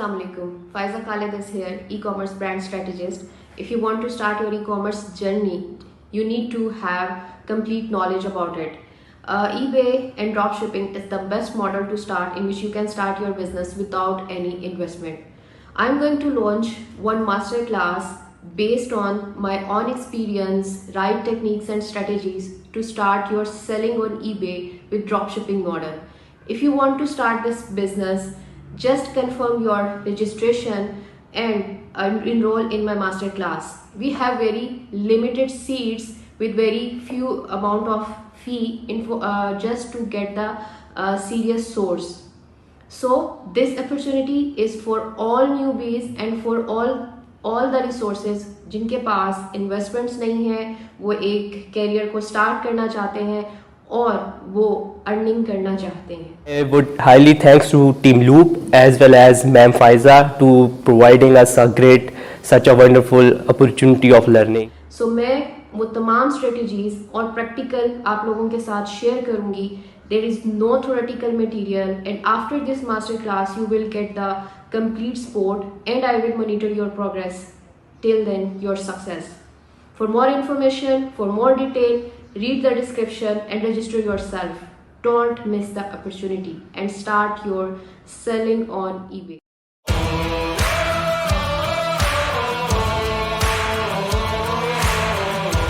Assalamu alaikum. Faiza Khalid is here, e-commerce brand strategist. If you want to start your e-commerce journey, you need to have complete knowledge about it. eBay and dropshipping is the best model to start, in which you can start your business without any investment. I'm going to launch one masterclass based on my own experience, right techniques and strategies to start your selling on eBay with dropshipping model. If you want to start this business, just confirm your registration and enroll in my masterclass. We have very limited seats with very few amount of fee just to get the serious source. So this opportunity is for all newbies and for all the resources जिनके पास investments नहीं है, वो एक career को start करना चाहते हैं और वो earning करना चाहते हैं. I would highly thanks to Team Loop as well as Ma'am Faiza to providing us such a wonderful opportunity of learning. So मैं वो तमाम strategies और practical आप लोगों के साथ share करूँगी. There is no theoretical material, and after this masterclass you will get the complete support and I will monitor your progress till then your success. For more information, for more detail, read the description and register yourself. Don't miss the opportunity and start your selling on eBay.